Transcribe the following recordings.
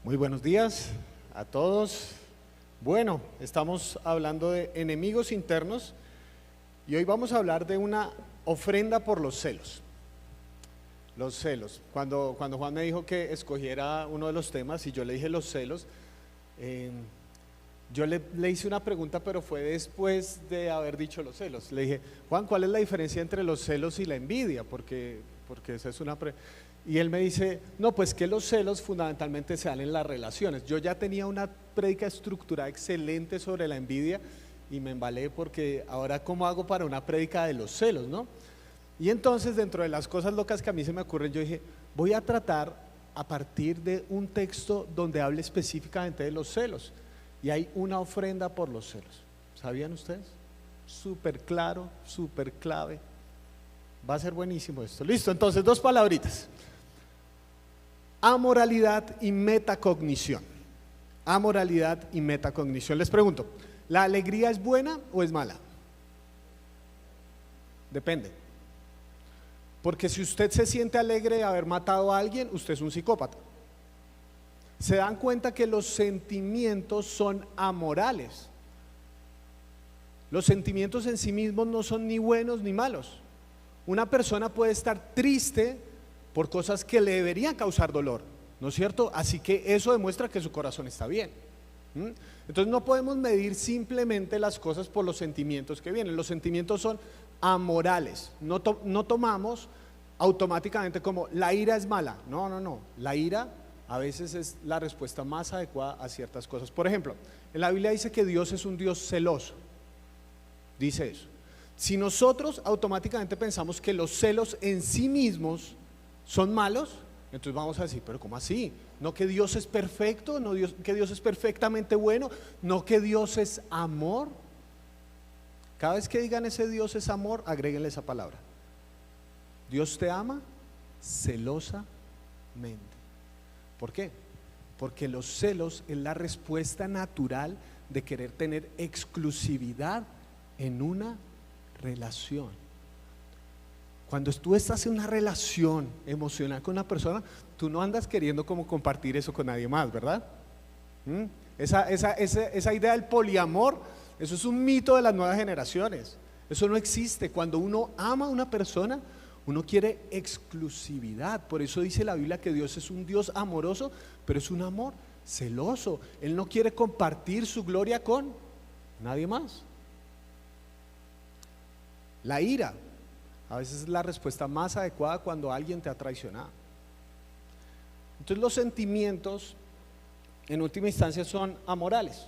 Muy buenos días a todos. Bueno, estamos hablando de enemigos internos y hoy vamos a hablar de una ofrenda por los celos. Los celos. Cuando Juan me dijo que escogiera uno de los temas y yo le dije los celos, yo le hice una pregunta, pero fue después de haber dicho los celos. Le dije, Juan, ¿cuál es la diferencia entre los celos y la envidia? Porque esa es una Y él me dice, no, pues que los celos fundamentalmente se dan en las relaciones. Yo ya tenía una prédica estructurada excelente sobre la envidia y me embalé porque ahora ¿cómo hago para una prédica de los celos, no? Y entonces, dentro de las cosas locas que a mí se me ocurren, yo dije, voy a tratar a partir de un texto donde hable específicamente de los celos. Y hay una ofrenda por los celos. ¿Sabían ustedes? Súper claro, súper clave. Va a ser buenísimo esto. Listo, entonces, dos palabritas. Amoralidad y metacognición. Amoralidad y metacognición. Les pregunto, ¿la alegría es buena o es mala? Depende. Porque si usted se siente alegre de haber matado a alguien, usted es un psicópata. Se dan cuenta que los sentimientos son amorales. Los sentimientos en sí mismos no son ni buenos ni malos. Una persona puede estar triste por cosas que le deberían causar dolor, ¿no es cierto? Así que eso demuestra que su corazón está bien. Entonces no podemos medir simplemente las cosas por los sentimientos que vienen. Los sentimientos son amorales. No tomamos automáticamente como la ira es mala. No. La ira a veces es la respuesta más adecuada a ciertas cosas. Por ejemplo, en la Biblia dice que Dios es un Dios celoso. Dice eso. Si nosotros automáticamente pensamos que los celos en sí mismos son malos, entonces vamos a decir, pero ¿cómo así? No que Dios es perfecto, no que Dios es perfectamente bueno, no que Dios es amor. Cada vez que digan ese Dios es amor, agréguenle esa palabra. Dios te ama celosamente. ¿Por qué? Porque los celos es la respuesta natural de querer tener exclusividad en una relación. Cuando tú estás en una relación emocional con una persona, tú no andas queriendo como compartir eso con nadie más, ¿verdad? Esa idea del poliamor, eso es un mito de las nuevas generaciones. Eso no existe. Cuando uno ama a una persona, uno quiere exclusividad. Por eso dice la Biblia que Dios es un Dios amoroso, pero es un amor celoso. Él no quiere compartir su gloria con nadie más. La ira a veces es la respuesta más adecuada cuando alguien te ha traicionado. Entonces los sentimientos en última instancia son amorales.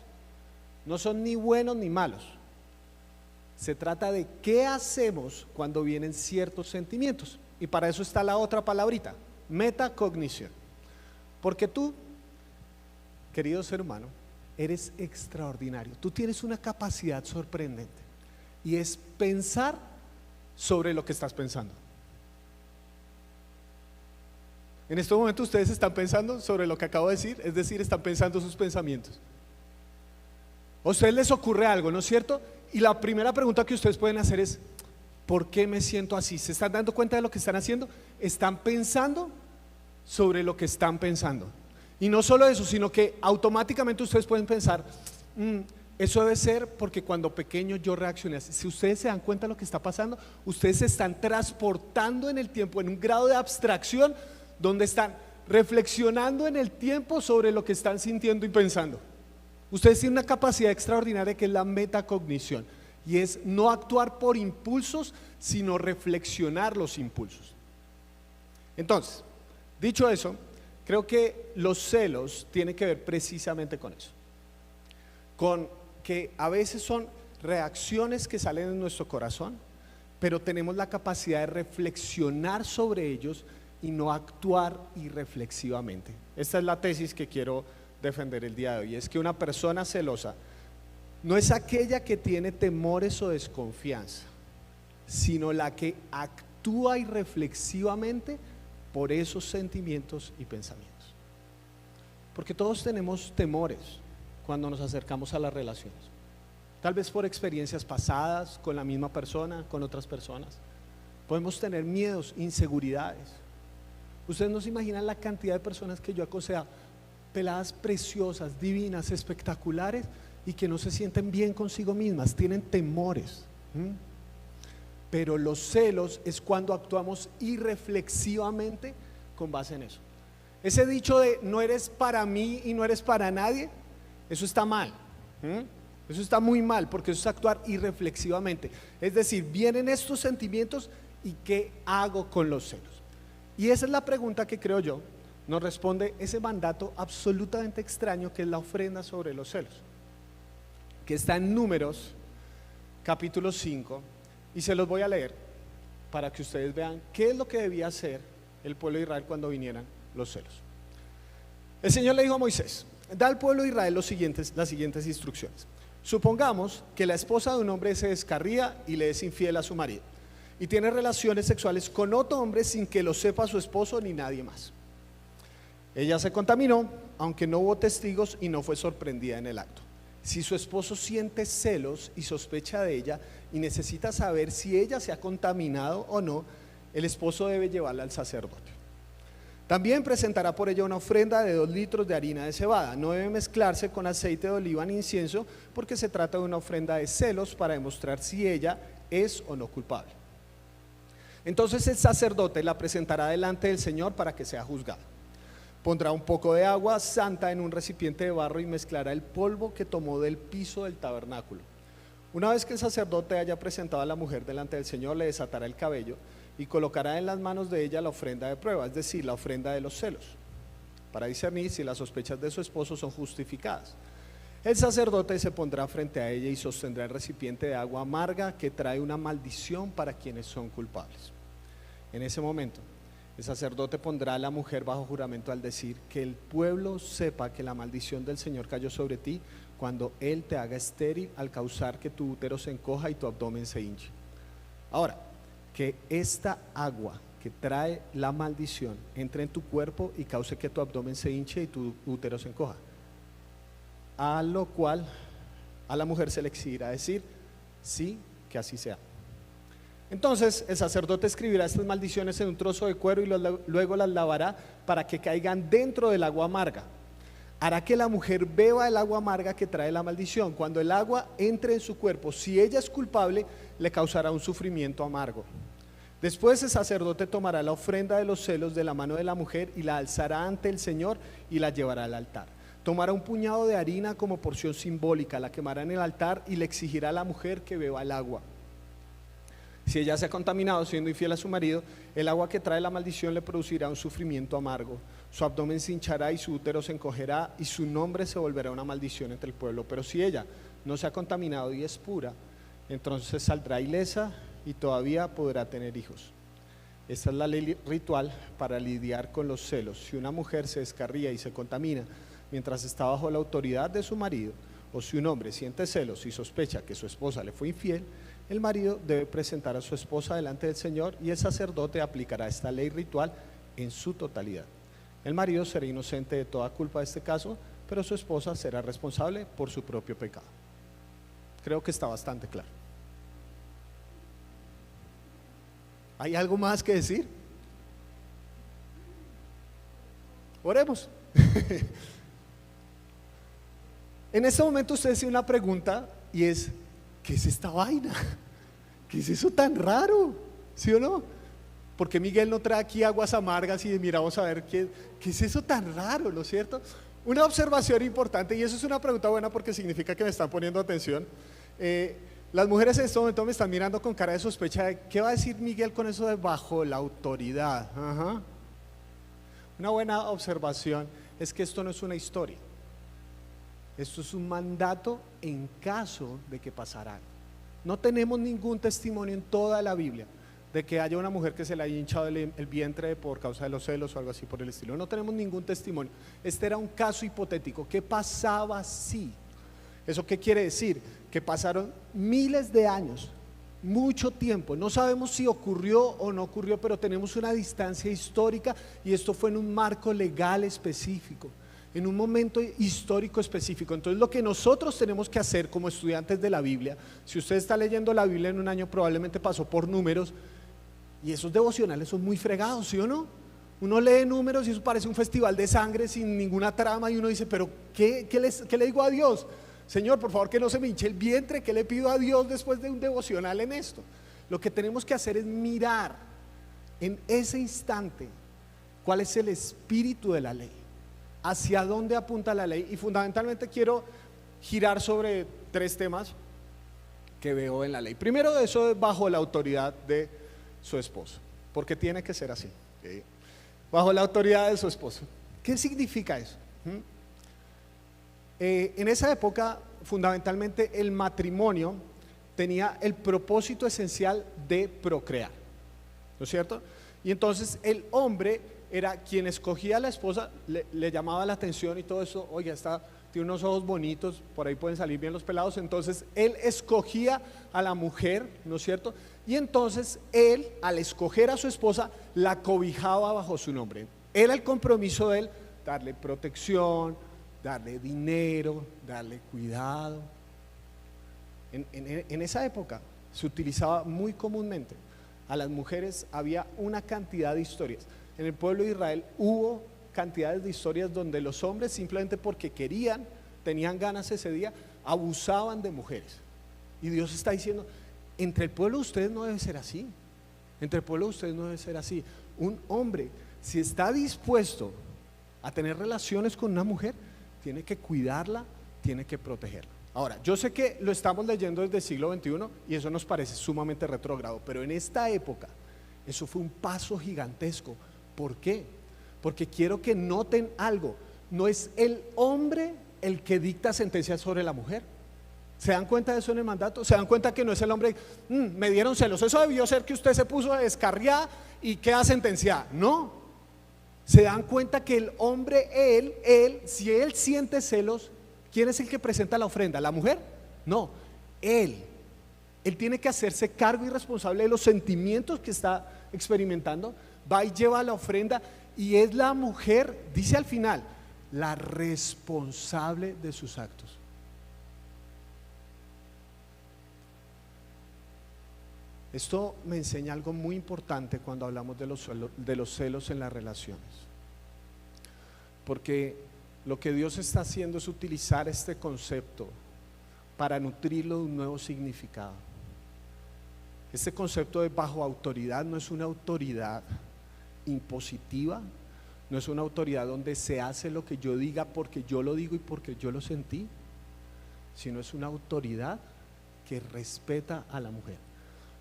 No son ni buenos ni malos. Se trata de qué hacemos cuando vienen ciertos sentimientos. Y para eso está la otra palabrita, metacognición. Porque tú, querido ser humano, eres extraordinario. Tú tienes una capacidad sorprendente y es pensar sobre lo que estás pensando. En este momento ustedes están pensando sobre lo que acabo de decir, es decir, están pensando sus pensamientos. A ustedes les ocurre algo, ¿no es cierto? Y la primera pregunta que ustedes pueden hacer es, ¿por qué me siento así? ¿Se están dando cuenta de lo que están haciendo? Están pensando sobre lo que están pensando. Y no solo eso, sino que automáticamente ustedes pueden pensar, eso debe ser porque cuando pequeño yo reaccioné así. Si ustedes se dan cuenta de lo que está pasando, ustedes se están transportando en el tiempo en un grado de abstracción donde están reflexionando en el tiempo sobre lo que están sintiendo y pensando. Ustedes tienen una capacidad extraordinaria que es la metacognición, y es no actuar por impulsos, sino reflexionar los impulsos. Entonces, dicho eso, creo que los celos tienen que ver precisamente con eso, con que a veces son reacciones que salen de nuestro corazón, pero tenemos la capacidad de reflexionar sobre ellos y no actuar irreflexivamente. Esta es la tesis que quiero defender el día de hoy. Es que una persona celosa no es aquella que tiene temores o desconfianza, sino la que actúa irreflexivamente por esos sentimientos y pensamientos. Porque todos tenemos temores cuando nos acercamos a las relaciones, tal vez por experiencias pasadas con la misma persona, con otras personas. Podemos tener miedos, inseguridades. Ustedes no se imaginan la cantidad de personas que yo he aconsejado, peladas preciosas, divinas, espectaculares y que no se sienten bien consigo mismas, tienen temores. Pero los celos es cuando actuamos irreflexivamente con base en eso. Ese dicho de no eres para mí y no eres para nadie, eso está mal. Eso está muy mal, porque eso es actuar irreflexivamente. Es decir, vienen estos sentimientos y ¿qué hago con los celos? Y esa es la pregunta que creo yo nos responde ese mandato absolutamente extraño que es la ofrenda sobre los celos, que está en Números capítulo 5, y se los voy a leer para que ustedes vean qué es lo que debía hacer el pueblo de Israel cuando vinieran los celos. El Señor le dijo a Moisés: da al pueblo de Israel las siguientes instrucciones. Supongamos que la esposa de un hombre se descarría y le es infiel a su marido y tiene relaciones sexuales con otro hombre sin que lo sepa su esposo ni nadie más. Ella se contaminó, aunque no hubo testigos, y no fue sorprendida en el acto. Si su esposo siente celos y sospecha de ella y necesita saber si ella se ha contaminado o no, el esposo debe llevarla al sacerdote. También presentará por ella una ofrenda de 2 litros de harina de cebada. No debe mezclarse con aceite de oliva ni incienso, porque se trata de una ofrenda de celos para demostrar si ella es o no culpable. Entonces el sacerdote la presentará delante del Señor para que sea juzgada. Pondrá un poco de agua santa en un recipiente de barro y mezclará el polvo que tomó del piso del tabernáculo. Una vez que el sacerdote haya presentado a la mujer delante del Señor, le desatará el cabello y colocará en las manos de ella la ofrenda de prueba, es decir, la ofrenda de los celos, para discernir si las sospechas de su esposo son justificadas. El sacerdote se pondrá frente a ella y sostendrá el recipiente de agua amarga que trae una maldición para quienes son culpables. En ese momento, el sacerdote pondrá a la mujer bajo juramento al decir: que el pueblo sepa que la maldición del Señor cayó sobre ti cuando Él te haga estéril al causar que tu útero se encoja y tu abdomen se hinche. Ahora, que esta agua que trae la maldición entre en tu cuerpo y cause que tu abdomen se hinche y tu útero se encoja. A lo cual a la mujer se le exigirá decir: sí, que así sea. Entonces el sacerdote escribirá estas maldiciones en un trozo de cuero y luego las lavará para que caigan dentro del agua amarga. Hará que la mujer beba el agua amarga que trae la maldición. Cuando el agua entre en su cuerpo, si ella es culpable, le causará un sufrimiento amargo. Después el sacerdote tomará la ofrenda de los celos de la mano de la mujer y la alzará ante el Señor y la llevará al altar. Tomará un puñado de harina como porción simbólica, la quemará en el altar y le exigirá a la mujer que beba el agua. Si ella se ha contaminado siendo infiel a su marido, el agua que trae la maldición le producirá un sufrimiento amargo. Su abdomen se hinchará y su útero se encogerá y su nombre se volverá una maldición entre el pueblo. Pero si ella no se ha contaminado y es pura, entonces saldrá ilesa y todavía podrá tener hijos. Esta es la ley ritual para lidiar con los celos. Si una mujer se descarría y se contamina mientras está bajo la autoridad de su marido, o si un hombre siente celos y sospecha que su esposa le fue infiel, el marido debe presentar a su esposa delante del Señor y el sacerdote aplicará esta ley ritual en su totalidad. El marido será inocente de toda culpa de este caso, pero su esposa será responsable por su propio pecado. Creo que está bastante claro. ¿Hay algo más que decir? Oremos. En este momento ustedes tienen una pregunta y es: ¿qué es esta vaina? ¿Qué es eso tan raro? ¿Sí o no? ¿Por qué Miguel no trae aquí aguas amargas y miramos a ver qué es eso tan raro, ¿no es cierto? Una observación importante, y eso es una pregunta buena porque significa que me están poniendo atención. Las mujeres en este momento me están mirando con cara de sospecha de ¿qué va a decir Miguel con eso de bajo la autoridad? Ajá. Una buena observación es que esto no es una historia. Esto es un mandato en caso de que pasara algo. No tenemos ningún testimonio en toda la Biblia de que haya una mujer que se le haya hinchado el vientre por causa de los celos o algo así por el estilo. No tenemos ningún testimonio. Este era un caso hipotético. ¿Qué pasaba si? ¿Eso qué quiere decir? Que pasaron miles de años, mucho tiempo. No sabemos si ocurrió o no ocurrió, pero tenemos una distancia histórica y esto fue en un marco legal específico, en un momento histórico específico. Entonces lo que nosotros tenemos que hacer como estudiantes de la Biblia, si usted está leyendo la Biblia en un año, probablemente pasó por Números, y esos devocionales son muy fregados, ¿sí o no? Uno lee números y eso parece un festival de sangre sin ninguna trama y uno dice, pero ¿qué le digo a Dios? Señor, por favor, que no se me hinche el vientre. ¿Qué le pido a Dios después de un devocional en esto? Lo que tenemos que hacer es mirar en ese instante cuál es el espíritu de la ley, hacia dónde apunta la ley. Y fundamentalmente quiero girar sobre 3 temas que veo en la ley. Primero de eso es bajo la autoridad de su esposo, porque tiene que ser así, ¿sí? Bajo la autoridad de su esposo. ¿Qué significa eso? En esa época, fundamentalmente, el matrimonio tenía el propósito esencial de procrear, ¿no es cierto? Y entonces el hombre era quien escogía a la esposa, le llamaba la atención y todo eso. Oiga, tiene unos ojos bonitos, por ahí pueden salir bien los pelados. Entonces él escogía a la mujer, ¿no es cierto? Y entonces él, al escoger a su esposa, la cobijaba bajo su nombre. Era el compromiso de él darle protección, darle dinero, darle cuidado. En esa época se utilizaba muy comúnmente. A las mujeres había una cantidad de historias. En el pueblo de Israel hubo cantidades de historias donde los hombres, simplemente porque querían, tenían ganas ese día, abusaban de mujeres. Y Dios está diciendo, entre el pueblo de ustedes no debe ser así. Entre el pueblo de ustedes no debe ser así. Un hombre, si está dispuesto a tener relaciones con una mujer, tiene que cuidarla, tiene que protegerla. Ahora, yo sé que lo estamos leyendo desde el siglo XXI y eso nos parece sumamente retrógrado, pero en esta época eso fue un paso gigantesco. ¿Por qué? Porque quiero que noten algo. No es el hombre el que dicta sentencias sobre la mujer. ¿Se dan cuenta de eso en el mandato? ¿Se dan cuenta que no es el hombre? Me dieron celos, eso debió ser que usted se puso a descarriar y queda sentenciada. No. Se dan cuenta que el hombre, si él siente celos, ¿quién es el que presenta la ofrenda? ¿La mujer? No, él tiene que hacerse cargo y responsable de los sentimientos que está experimentando. Va y lleva la ofrenda y es la mujer, dice al final, la responsable de sus actos. Esto me enseña algo muy importante cuando hablamos de los celos en las relaciones, porque lo que Dios está haciendo es utilizar este concepto para nutrirlo de un nuevo significado. Este concepto de bajo autoridad no es una autoridad impositiva, no es una autoridad donde se hace lo que yo diga porque yo lo digo y porque yo lo sentí, sino es una autoridad que respeta a la mujer.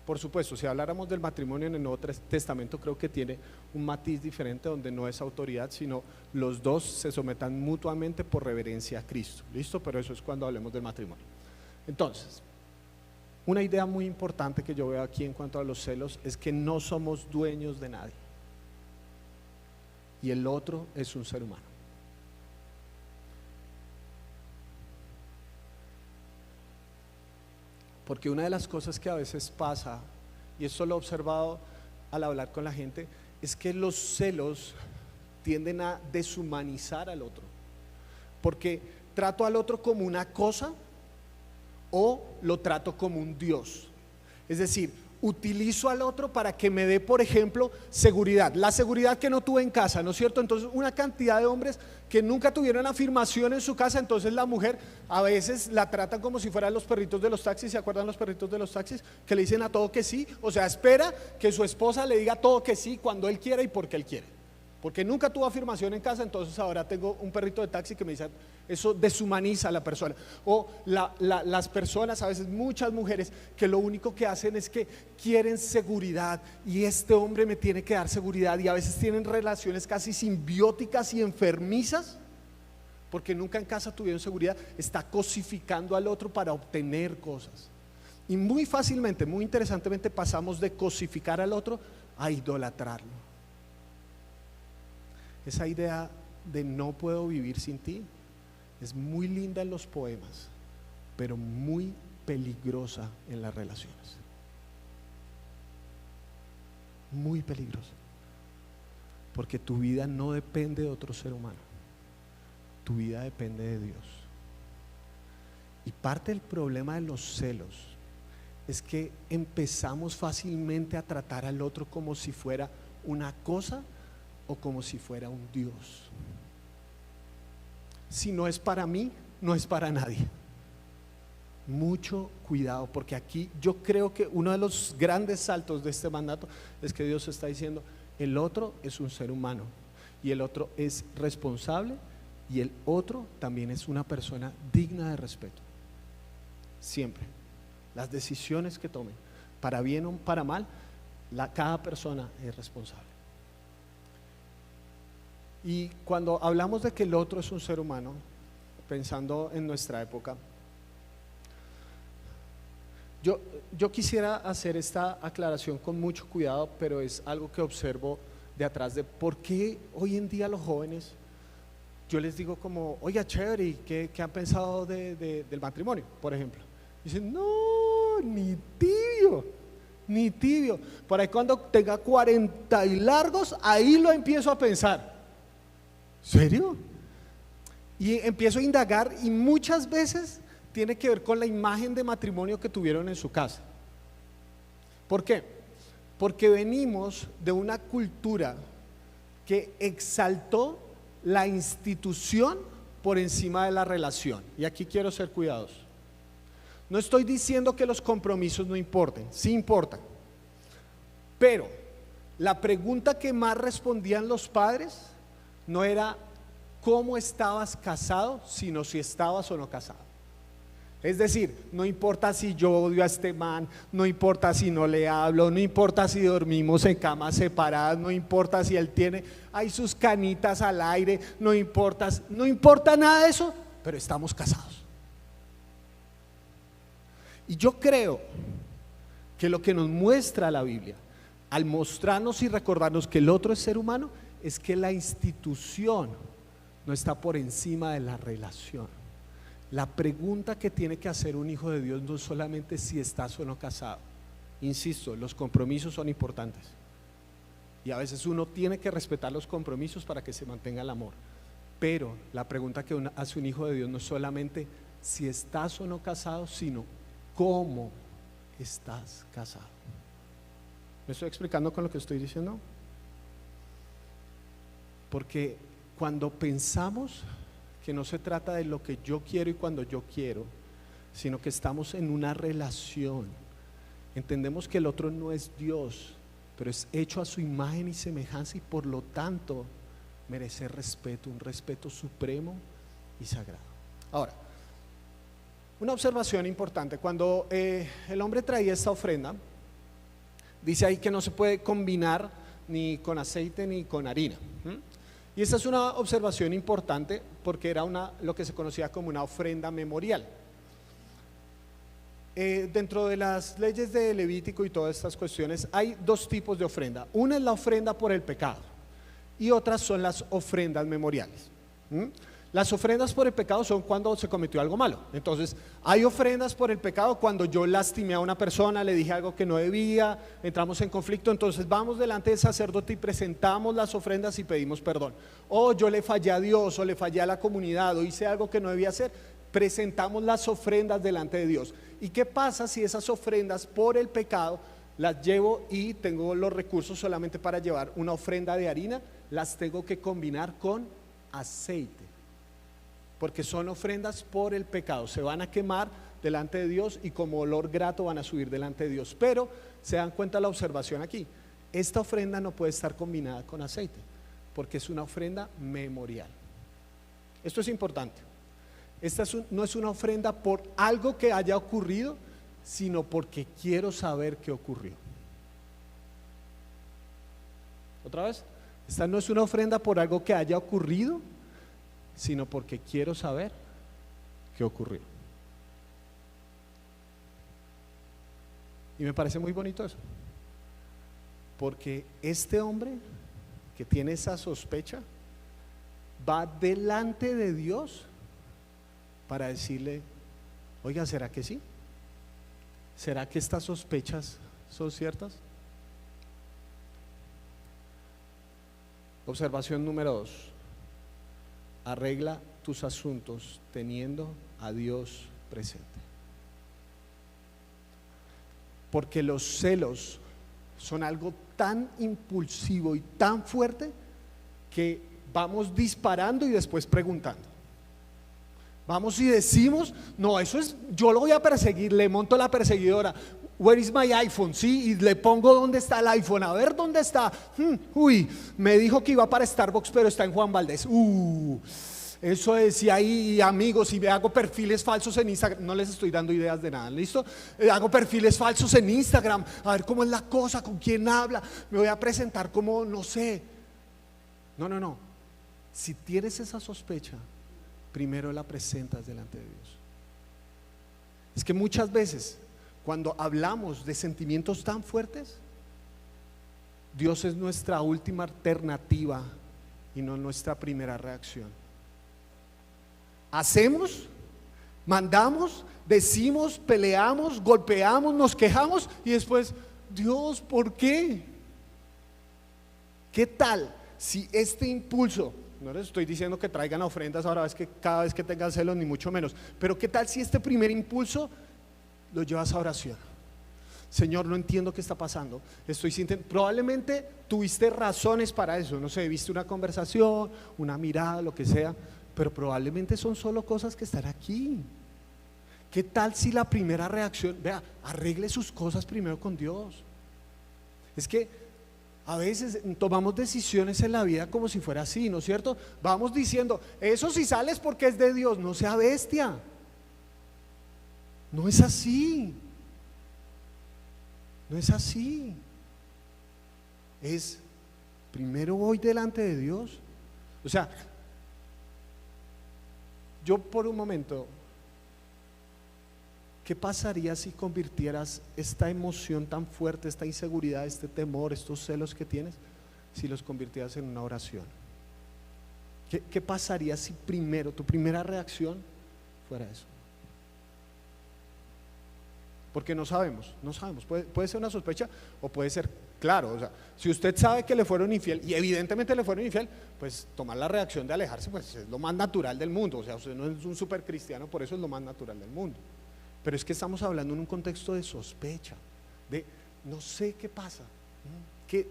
Por supuesto, si habláramos del matrimonio en el Nuevo Testamento, creo que tiene un matiz diferente donde no es autoridad, sino los dos se sometan mutuamente por reverencia a Cristo. ¿Listo? Pero eso es cuando hablemos del matrimonio. Entonces, una idea muy importante que yo veo aquí en cuanto a los celos es que no somos dueños de nadie y el otro es un ser humano. Porque una de las cosas que a veces pasa, y esto lo he observado al hablar con la gente, es que los celos tienden a deshumanizar al otro, porque trato al otro como una cosa o lo trato como un Dios. Es decir, utilizo al otro para que me dé, por ejemplo, seguridad, la seguridad que no tuve en casa, ¿no es cierto? Entonces una cantidad de hombres que nunca tuvieron afirmación en su casa, entonces la mujer a veces la tratan como si fueran los perritos de los taxis. ¿Se acuerdan los perritos de los taxis? Que le dicen a todo que sí, o sea, espera que su esposa le diga todo que sí cuando él quiera y porque él quiere, porque nunca tuvo afirmación en casa. Entonces ahora tengo un perrito de taxi que me dice, eso deshumaniza a la persona. O las personas, a veces muchas mujeres, que lo único que hacen es que quieren seguridad y este hombre me tiene que dar seguridad, y a veces tienen relaciones casi simbióticas y enfermizas porque nunca en casa tuvieron seguridad. Está cosificando al otro para obtener cosas, y muy fácilmente, muy interesantemente, pasamos de cosificar al otro a idolatrarlo. Esa idea de no puedo vivir sin ti es muy linda en los poemas, pero muy peligrosa en las relaciones. Muy peligrosa, porque tu vida no depende de otro ser humano, tu vida depende de Dios. Y parte del problema de los celos es que empezamos fácilmente a tratar al otro como si fuera una cosa o como si fuera un Dios. Si no es para mí, no es para nadie. Mucho cuidado, porque aquí yo creo que uno de los grandes saltos de este mandato es que Dios está diciendo: el otro es un ser humano, y el otro es responsable, y el otro también es una persona digna de respeto. Siempre, las decisiones que tomen, para bien o para mal, cada persona es responsable. Y cuando hablamos de que el otro es un ser humano, pensando en nuestra época, yo quisiera hacer esta aclaración con mucho cuidado, pero es algo que observo de atrás de por qué hoy en día los jóvenes, yo les digo como: oiga, chévere, ¿y qué han pensado del matrimonio, por ejemplo? Dicen: no, ni tibio, ni tibio. Por ahí cuando tenga 40 y largos, ahí lo empiezo a pensar. ¿Serio? Y empiezo a indagar, y muchas veces tiene que ver con la imagen de matrimonio que tuvieron en su casa. ¿Por qué? Porque venimos de una cultura que exaltó la institución por encima de la relación. Y aquí quiero ser cuidadoso. No estoy diciendo que los compromisos no importen, sí importan. Pero la pregunta que más respondían los padres no era cómo estabas casado, sino si estabas o no casado. Es decir, no importa si yo odio a este man, no importa si no le hablo, no importa si dormimos en camas separadas, no importa si él tiene ahí sus canitas al aire, no importa nada de eso, pero estamos casados. Y yo creo que lo que nos muestra la Biblia, al mostrarnos y recordarnos que el otro es ser humano, es que la institución no está por encima de la relación. La pregunta que tiene que hacer un hijo de Dios no es solamente si estás o no casado. Insisto, los compromisos son importantes, y a veces uno tiene que respetar los compromisos para que se mantenga el amor. Pero la pregunta que hace un hijo de Dios no es solamente si estás o no casado, sino cómo estás casado. ¿Me estoy explicando con lo que estoy diciendo? Porque cuando pensamos que no se trata de lo que yo quiero y cuando yo quiero, sino que estamos en una relación, entendemos que el otro no es Dios, pero es hecho a su imagen y semejanza, y por lo tanto merece respeto, un respeto supremo y sagrado. Ahora, una observación importante: cuando el hombre traía esta ofrenda, dice ahí que no se puede combinar ni con aceite ni con harina. Y esta es una observación importante porque era lo que se conocía como una ofrenda memorial. Dentro de las leyes de Levítico y todas estas cuestiones hay dos tipos de ofrenda. Una es la ofrenda por el pecado y otras son las ofrendas memoriales. Las ofrendas por el pecado son cuando se cometió algo malo. Entonces hay ofrendas por el pecado cuando yo lastimé a una persona, le dije algo que no debía, entramos en conflicto, entonces vamos delante del sacerdote y presentamos las ofrendas y pedimos perdón. O yo le fallé a Dios, o le fallé a la comunidad, o hice algo que no debía hacer, presentamos las ofrendas delante de Dios. ¿Y qué pasa si esas ofrendas por el pecado las llevo y tengo los recursos solamente para llevar una ofrenda de harina? Las tengo que combinar con aceite, porque son ofrendas por el pecado, se van a quemar delante de Dios y como olor grato van a subir delante de Dios. Pero se dan cuenta la observación aquí: esta ofrenda no puede estar combinada con aceite, porque es una ofrenda memorial. Esto es importante. Esta no es una ofrenda por algo que haya ocurrido, sino porque quiero saber qué ocurrió. Otra vez, esta no es una ofrenda por algo que haya ocurrido, sino porque quiero saber qué ocurrió. Y me parece muy bonito eso, porque este hombre que tiene esa sospecha va delante de Dios para decirle: oiga, ¿será que sí? ¿Será que estas sospechas son ciertas? Observación número 2: arregla tus asuntos teniendo a Dios presente. Porque los celos son algo tan impulsivo y tan fuerte que vamos disparando y después preguntando. Vamos y decimos, no, eso es, yo lo voy a perseguir, le monto la perseguidora. Where is my iPhone? Sí, y le pongo dónde está el iPhone, a ver dónde está. Uy, me dijo que iba para Starbucks, pero está en Juan Valdez. Eso es, y ahí amigos, y me hago perfiles falsos en Instagram. No les estoy dando ideas de nada, ¿listo? Hago perfiles falsos en Instagram, a ver cómo es la cosa, con quién habla. Me voy a presentar como, no sé. No. Si tienes esa sospecha, primero la presentas delante de Dios. Es que muchas veces cuando hablamos de sentimientos tan fuertes, Dios es nuestra última alternativa y no nuestra primera reacción. Hacemos, mandamos, decimos, peleamos, golpeamos, nos quejamos y después, Dios, ¿por qué? ¿Qué tal si este impulso, no les estoy diciendo que traigan ofrendas ahora es que cada vez que tengan celos, ni mucho menos, pero qué tal si este primer impulso lo llevas a oración? Señor, no entiendo qué está pasando, estoy sintiendo, probablemente tuviste razones para eso, no sé, viste una conversación, una mirada, lo que sea, pero probablemente son solo cosas que están aquí. ¿Qué tal si la primera reacción, vea, arregle sus cosas primero con Dios? Es que a veces tomamos decisiones en la vida como si fuera así, ¿no es cierto? Vamos diciendo, eso si sales porque es de Dios, no sea bestia. No es así. No es así. Es, primero voy delante de Dios. O sea, yo por un momento, ¿qué pasaría si convirtieras esta emoción tan fuerte, esta inseguridad, este temor, estos celos que tienes, si los convirtieras en una oración? ¿Qué pasaría si primero, tu primera reacción fuera eso? Porque no sabemos, puede ser una sospecha o puede ser claro. O sea, si usted sabe que le fueron infiel y evidentemente le fueron infiel, pues tomar la reacción de alejarse, pues es lo más natural del mundo. O sea, usted no es un super cristiano, por eso es lo más natural del mundo. Pero es que estamos hablando en un contexto de sospecha, de no sé qué pasa,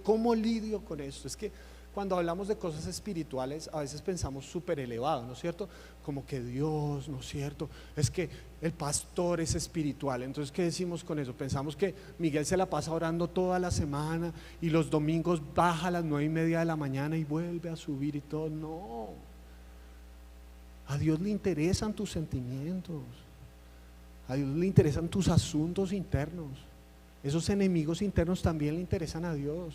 ¿cómo lidio con esto? Es que cuando hablamos de cosas espirituales a veces pensamos súper elevado, ¿no es cierto? Como que Dios, ¿no es cierto? Es que el pastor es espiritual. Entonces, ¿qué decimos con eso? Pensamos que Miguel se la pasa orando toda la semana y los domingos baja a las 9:30 de la mañana y vuelve a subir y todo. No, a Dios le interesan tus sentimientos, a Dios le interesan tus asuntos internos. Esos enemigos internos también le interesan a Dios.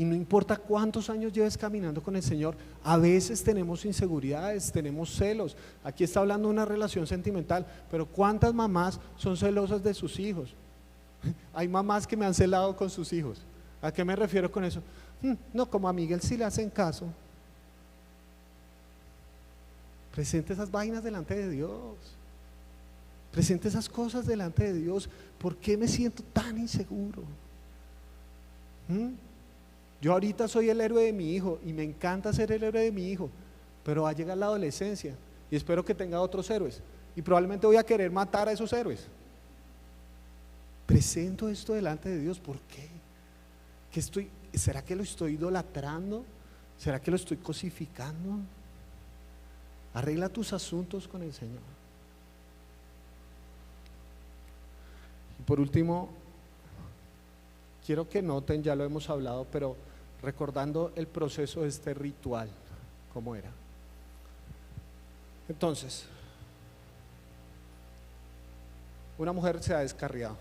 Y no importa cuántos años lleves caminando con el Señor, a veces tenemos inseguridades, tenemos celos. Aquí está hablando de una relación sentimental, pero ¿cuántas mamás son celosas de sus hijos? Hay mamás que me han celado con sus hijos. ¿A qué me refiero con eso? No, como a Miguel sí le hacen caso. Presente esas vainas delante de Dios. Presente esas cosas delante de Dios. ¿Por qué me siento tan inseguro? Yo ahorita soy el héroe de mi hijo y me encanta ser el héroe de mi hijo, pero va a llegar la adolescencia y espero que tenga otros héroes y probablemente voy a querer matar a esos héroes. Presento esto delante de Dios. ¿Por qué? ¿Será que lo estoy idolatrando? ¿Será que lo estoy cosificando? Arregla tus asuntos con el Señor. Y por último, quiero que noten, ya lo hemos hablado, pero recordando el proceso de este ritual, ¿cómo era? Entonces, una mujer se ha descarriado.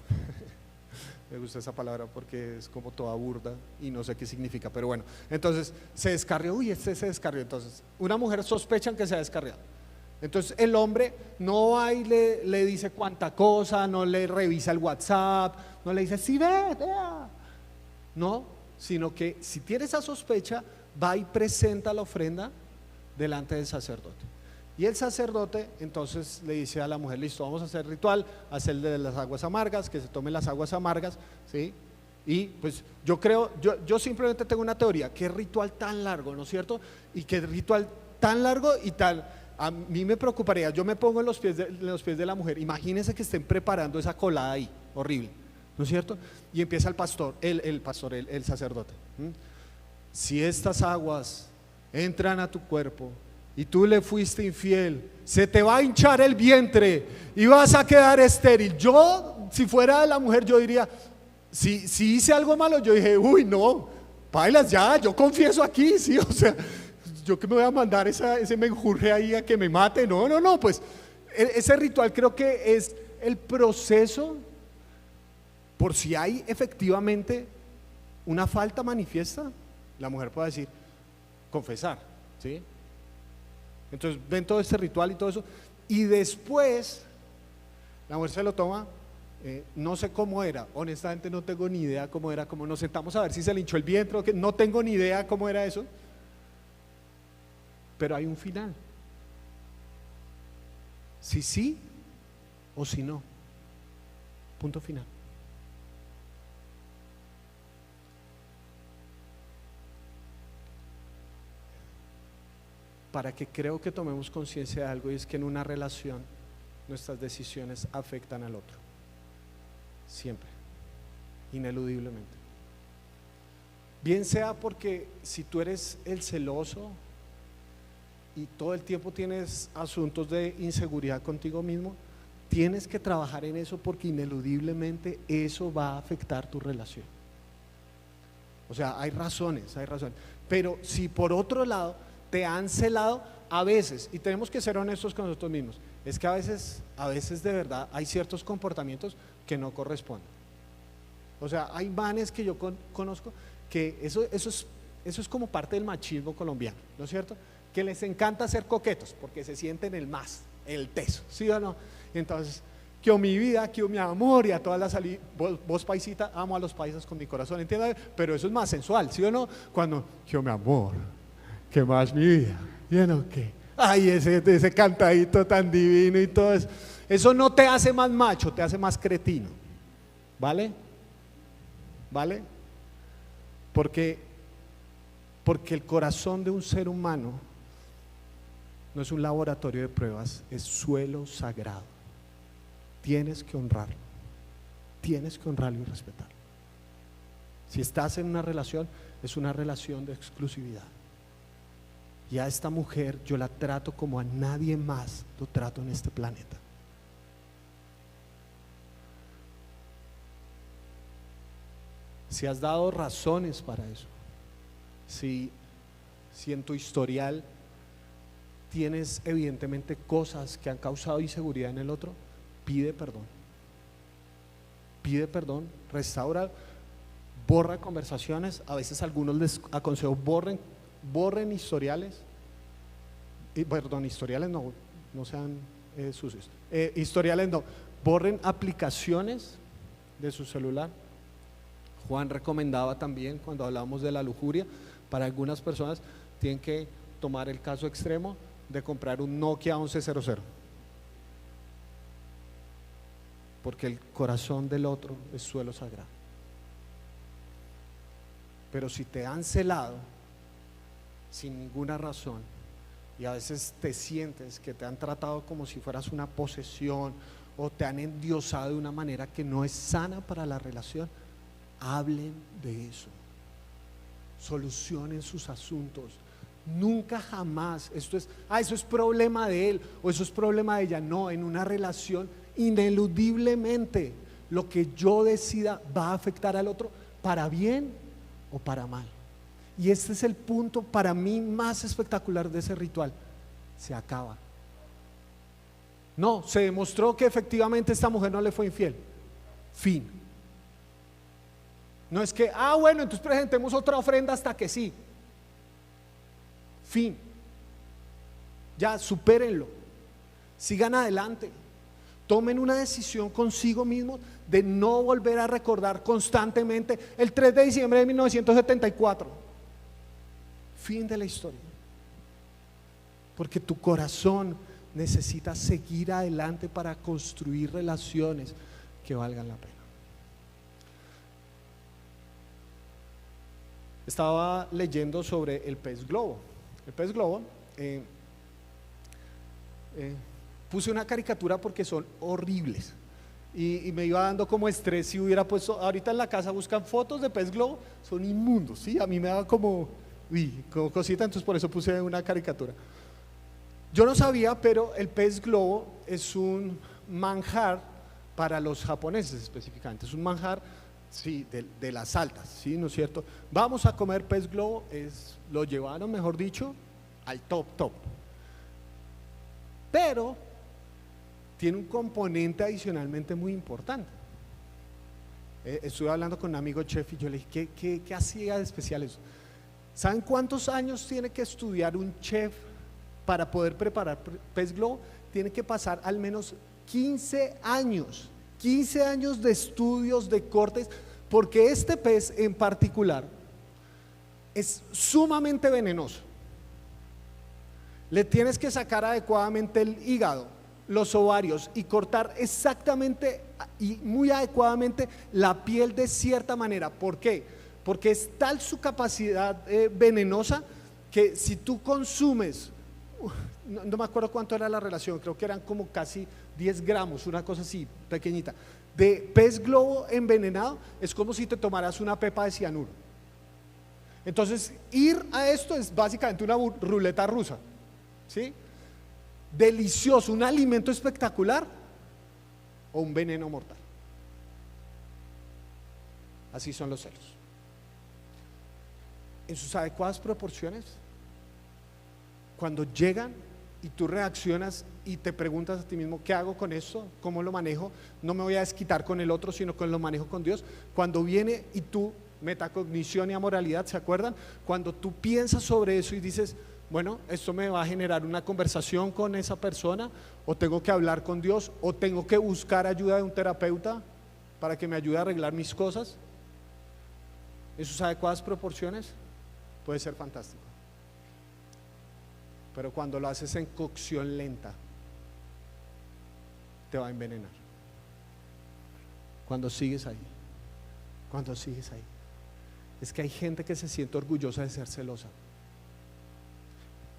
Me gusta esa palabra porque es como toda burda y no sé qué significa, pero bueno, entonces se descarrió, se descarrió. Entonces, una mujer sospechan que se ha descarriado. Entonces el hombre no va y le dice cuánta cosa, no le revisa el WhatsApp, no le dice, sí, vea. No, sino que si tiene esa sospecha, va y presenta la ofrenda delante del sacerdote. Y el sacerdote entonces le dice a la mujer, listo, vamos a hacer el ritual, hacer de las aguas amargas, que se tomen las aguas amargas, ¿sí? Y pues yo simplemente tengo una teoría, qué ritual tan largo, ¿no es cierto? Y qué ritual tan largo y tal, a mí me preocuparía, yo me pongo en los pies de la mujer, imagínense que estén preparando esa colada ahí, horrible, ¿no es cierto? Y empieza el sacerdote. si estas aguas entran a tu cuerpo y tú le fuiste infiel, se te va a hinchar el vientre y vas a quedar estéril. Yo, si fuera la mujer, yo diría, si hice algo malo, yo dije, uy, no, bailas ya, yo confieso aquí, sí, o sea, yo que me voy a mandar ese menjurje ahí a que me mate. No, pues ese ritual creo que es el proceso por si hay efectivamente una falta manifiesta, la mujer puede decir, confesar, ¿sí? Entonces ven todo este ritual y todo eso, y después la mujer se lo toma, no sé cómo era, honestamente no tengo ni idea cómo era, como nos sentamos a ver si se le hinchó el vientre o qué, no tengo ni idea cómo era eso, pero hay un final, si sí o si no, punto final. Para que creo que tomemos conciencia de algo, y es que en una relación nuestras decisiones afectan al otro, siempre, ineludiblemente. Bien sea porque si tú eres el celoso y todo el tiempo tienes asuntos de inseguridad contigo mismo, tienes que trabajar en eso porque ineludiblemente eso va a afectar tu relación. O sea, hay razones, pero si por otro lado te han celado, a veces, y tenemos que ser honestos con nosotros mismos, es que a veces de verdad hay ciertos comportamientos que no corresponden. O sea, hay manes que yo conozco que eso es como parte del machismo colombiano, ¿no es cierto? Que les encanta ser coquetos porque se sienten el teso, ¿sí o no? Entonces, que mi vida, que mi amor, y a todas las salidas, vos paisita, amo a los paisas con mi corazón, ¿entiendes? Pero eso es más sensual, ¿sí o no? Cuando, que mi amor, que más mi vida, ¿bien o qué? Ay, ese cantadito tan divino y todo eso. Eso no te hace más macho, te hace más cretino, ¿vale? ¿Vale? Porque el corazón de un ser humano no es un laboratorio de pruebas, es suelo sagrado. Tienes que honrarlo y respetarlo. Si estás en una relación, es una relación de exclusividad. Y a esta mujer yo la trato como a nadie más lo trato en este planeta. Si has dado razones para eso, si en tu historial tienes evidentemente cosas que han causado inseguridad en el otro, pide perdón, restaura, borra conversaciones. A veces algunos les aconsejo borren historiales, historiales no sean sucios, historiales no, borren aplicaciones de su celular. Juan recomendaba también, cuando hablábamos de la lujuria, para algunas personas tienen que tomar el caso extremo de comprar un Nokia 1100, porque el corazón del otro es suelo sagrado. Pero si te han celado sin ninguna razón, y a veces te sientes que te han tratado como si fueras una posesión, o te han endiosado de una manera que no es sana para la relación, hablen de eso, solucionen sus asuntos. Nunca jamás eso es problema de él o eso es problema de ella. No, en una relación ineludiblemente lo que yo decida va a afectar al otro para bien o para mal. Y este es el punto para mí más espectacular de ese ritual. Se acaba. No, se demostró que efectivamente esta mujer no le fue infiel. Fin. No es que, bueno, entonces presentemos otra ofrenda hasta que sí. Fin. Ya, supérenlo. Sigan adelante. Tomen una decisión consigo mismos de no volver a recordar constantemente el 3 de diciembre de 1974. Fin de la historia. Porque tu corazón necesita seguir adelante para construir relaciones que valgan la pena. Estaba leyendo sobre el pez globo. El pez globo, puse una caricatura porque son horribles. y me iba dando como estrés si hubiera puesto, ahorita en la casa buscan fotos de pez globo, son inmundos, ¿sí? A mí me daba como, como cosita, entonces por eso puse una caricatura. Yo no sabía, pero el pez globo es un manjar para los japoneses específicamente, es un manjar, sí, de las altas, ¿sí? ¿No es cierto? Vamos a comer pez globo, lo llevaron, mejor dicho, al top. Pero tiene un componente adicionalmente muy importante. Estuve hablando con un amigo chef y yo le dije, ¿qué hacía de especial eso? ¿Saben cuántos años tiene que estudiar un chef para poder preparar pez globo? Tiene que pasar al menos 15 años de estudios, de cortes, porque este pez en particular es sumamente venenoso. Le tienes que sacar adecuadamente el hígado, los ovarios y cortar exactamente y muy adecuadamente la piel de cierta manera. ¿Por qué? Porque es tal su capacidad venenosa que si tú consumes, no me acuerdo cuánto era la relación, creo que eran como casi 10 gramos, una cosa así pequeñita, de pez globo envenenado, es como si te tomaras una pepa de cianuro. Entonces, ir a esto es básicamente una ruleta rusa, ¿sí? Delicioso, un alimento espectacular o un veneno mortal. Así son los celos. En sus adecuadas proporciones, cuando llegan y tú reaccionas y te preguntas a ti mismo, ¿qué hago con esto? ¿Cómo lo manejo? No me voy a desquitar con el otro, sino que lo manejo con Dios. Cuando viene y tú, metacognición y amoralidad, ¿se acuerdan? Cuando tú piensas sobre eso y dices, bueno, esto me va a generar una conversación con esa persona, o tengo que hablar con Dios, o tengo que buscar ayuda de un terapeuta para que me ayude a arreglar mis cosas, en sus adecuadas proporciones, puede ser fantástico. Pero cuando lo haces en cocción lenta, te va a envenenar. Cuando sigues ahí, es que hay gente que se siente orgullosa de ser celosa.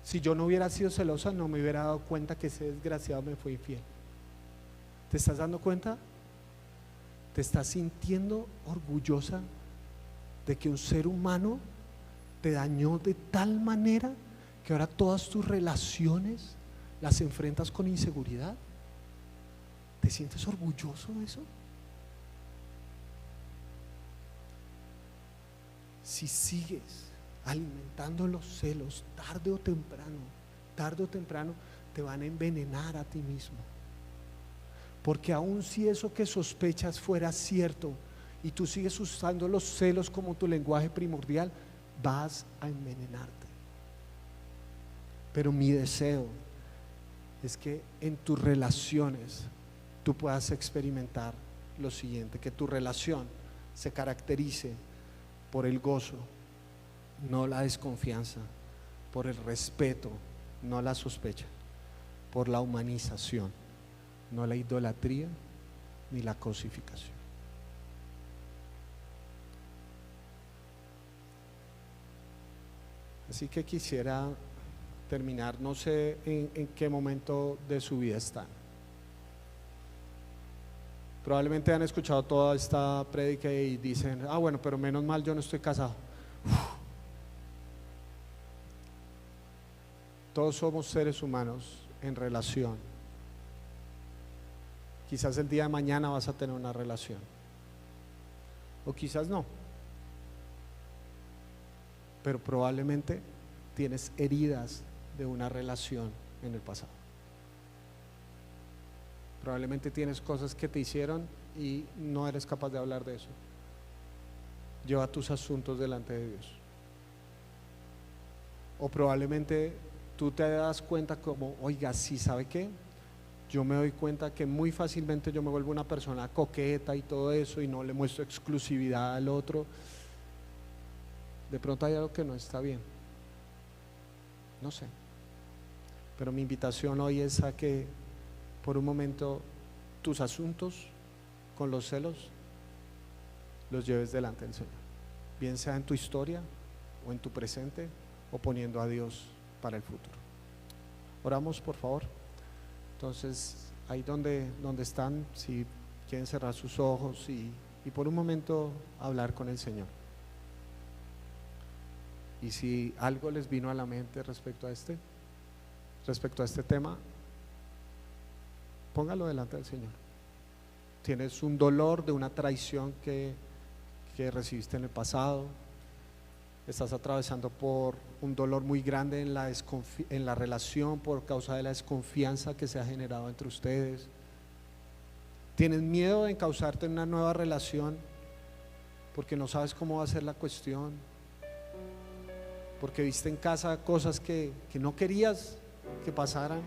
Si yo no hubiera sido celosa, no me hubiera dado cuenta que ese desgraciado me fue infiel. ¿Te estás dando cuenta? ¿Te estás sintiendo orgullosa de que un ser humano te dañó de tal manera que ahora todas tus relaciones las enfrentas con inseguridad? ¿Te sientes orgulloso de eso? Si sigues alimentando los celos, tarde o temprano te van a envenenar a ti mismo. Porque aun si eso que sospechas fuera cierto y tú sigues usando los celos como tu lenguaje primordial, vas a envenenarte. Pero mi deseo es que en tus relaciones tú puedas experimentar lo siguiente: que tu relación se caracterice por el gozo, no la desconfianza, por el respeto, no la sospecha, por la humanización, no la idolatría ni la cosificación. Así que quisiera terminar, no sé en qué momento de su vida están. Probablemente han escuchado toda esta prédica y dicen, bueno, pero menos mal yo no estoy casado. Todos somos seres humanos en relación. Quizás el día de mañana vas a tener una relación, o quizás no, pero probablemente tienes heridas de una relación en el pasado. Probablemente tienes cosas que te hicieron y no eres capaz de hablar de eso. Lleva tus asuntos delante de Dios. O probablemente tú te das cuenta como, oiga, sí, ¿sabe qué? Yo me doy cuenta que muy fácilmente yo me vuelvo una persona coqueta y todo eso, y no le muestro exclusividad al otro. De pronto hay algo que no está bien, no sé. Pero mi invitación hoy es a que por un momento tus asuntos con los celos los lleves delante del Señor, bien sea en tu historia o en tu presente, o poniendo a Dios para el futuro. Oramos, por favor. Entonces, ahí donde están, si quieren cerrar sus ojos y por un momento hablar con el Señor. Y si algo les vino a la mente respecto a este tema, póngalo delante del Señor. Tienes un dolor de una traición que recibiste en el pasado. Estás atravesando por un dolor muy grande en la relación por causa de la desconfianza que se ha generado entre ustedes. Tienes miedo de encauzarte en una nueva relación porque no sabes cómo va a ser la cuestión, porque viste en casa cosas que no querías que pasaran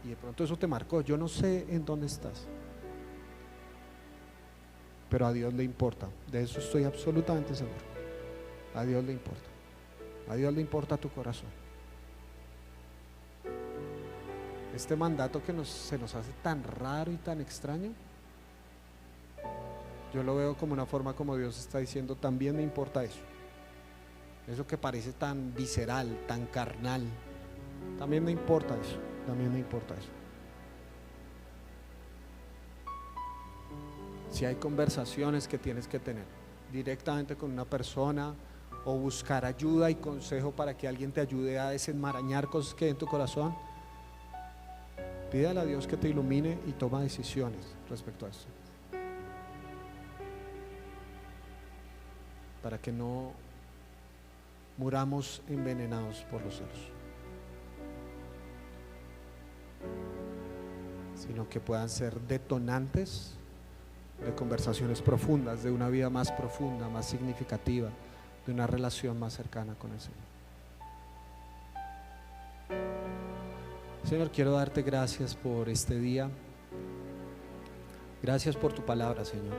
y de pronto eso te marcó. Yo no sé en dónde estás, pero a Dios le importa, de eso estoy absolutamente seguro. A Dios le importa, a Dios le importa tu corazón. Este mandato que se nos hace tan raro y tan extraño, yo lo veo como una forma como Dios está diciendo: también me importa eso. Eso que parece tan visceral, tan carnal, también me importa eso, también me importa eso. Si hay conversaciones que tienes que tener directamente con una persona, o buscar ayuda y consejo para que alguien te ayude a desenmarañar cosas que hay en tu corazón, pídale a Dios que te ilumine y toma decisiones respecto a eso, para que no muramos envenenados por los celos, sino que puedan ser detonantes de conversaciones profundas, de una vida más profunda, más significativa, de una relación más cercana con el Señor. Señor, quiero darte gracias por este día. Gracias por tu palabra, Señor,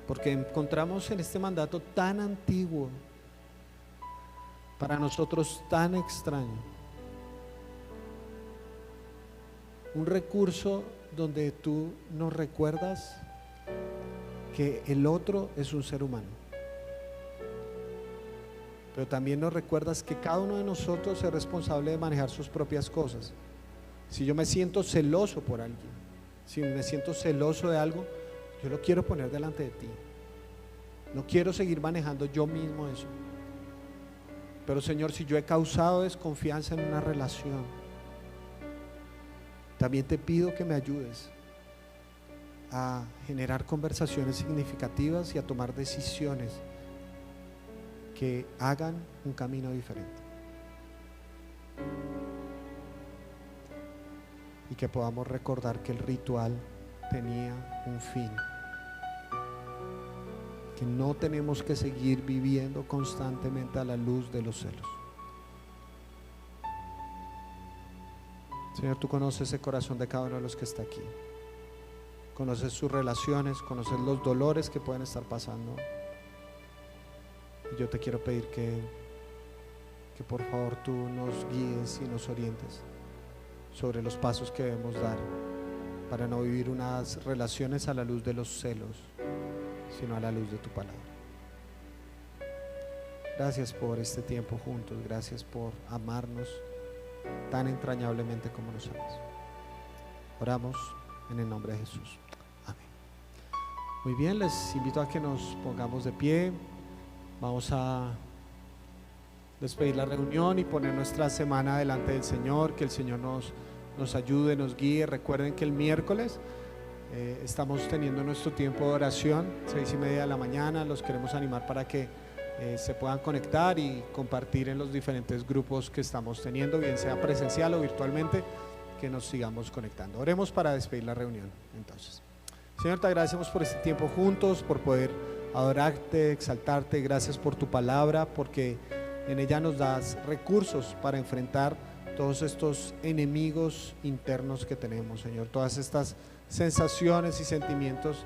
porque encontramos en este mandato tan antiguo, para nosotros tan extraño, un recurso donde tú nos recuerdas que el otro es un ser humano, pero también nos recuerdas que cada uno de nosotros es responsable de manejar sus propias cosas. Si yo me siento celoso por alguien, si me siento celoso de algo, yo lo quiero poner delante de ti. No quiero seguir manejando yo mismo eso. Pero Señor, si yo he causado desconfianza en una relación, también te pido que me ayudes a generar conversaciones significativas y a tomar decisiones que hagan un camino diferente, y que podamos recordar que el ritual tenía un fin, que no tenemos que seguir viviendo constantemente a la luz de los celos. Señor, tú conoces el corazón de cada uno de los que está aquí, conoces sus relaciones, conoces los dolores que pueden estar pasando. Y yo te quiero pedir que por favor tú nos guíes y nos orientes sobre los pasos que debemos dar para no vivir unas relaciones a la luz de los celos, sino a la luz de tu palabra. Gracias por este tiempo juntos, gracias por amarnos tan entrañablemente como nos amas. Oramos en el nombre de Jesús. Amén. Muy bien, les invito a que nos pongamos de pie. Vamos a despedir la reunión y poner nuestra semana delante del Señor, que el Señor nos ayude, nos guíe. Recuerden que el miércoles estamos teniendo nuestro tiempo de oración, 6:30 de la mañana. Los queremos animar para que se puedan conectar y compartir en los diferentes grupos que estamos teniendo, bien sea presencial o virtualmente, que nos sigamos conectando. Oremos para despedir la reunión. Entonces, Señor, te agradecemos por este tiempo juntos, por poder adorarte, exaltarte. Gracias por tu palabra, porque en ella nos das recursos para enfrentar todos estos enemigos internos que tenemos, Señor, todas estas sensaciones y sentimientos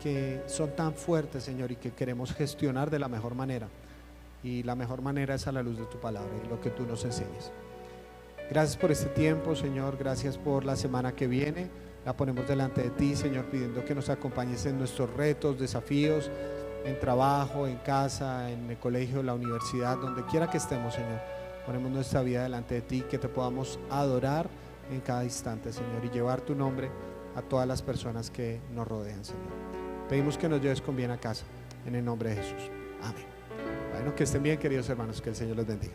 que son tan fuertes, Señor, y que queremos gestionar de la mejor manera, y la mejor manera es a la luz de tu palabra y lo que tú nos enseñas. Gracias por este tiempo, Señor, gracias por la semana que viene. La ponemos delante de ti, Señor, pidiendo que nos acompañes en nuestros retos, desafíos, en trabajo, en casa, en el colegio, la universidad, donde quiera que estemos, Señor. Ponemos nuestra vida delante de ti, que te podamos adorar en cada instante, Señor, y llevar tu nombre a todas las personas que nos rodean, Señor. Pedimos que nos lleves con bien a casa, en el nombre de Jesús. Amén. Bueno, que estén bien, queridos hermanos, que el Señor los bendiga.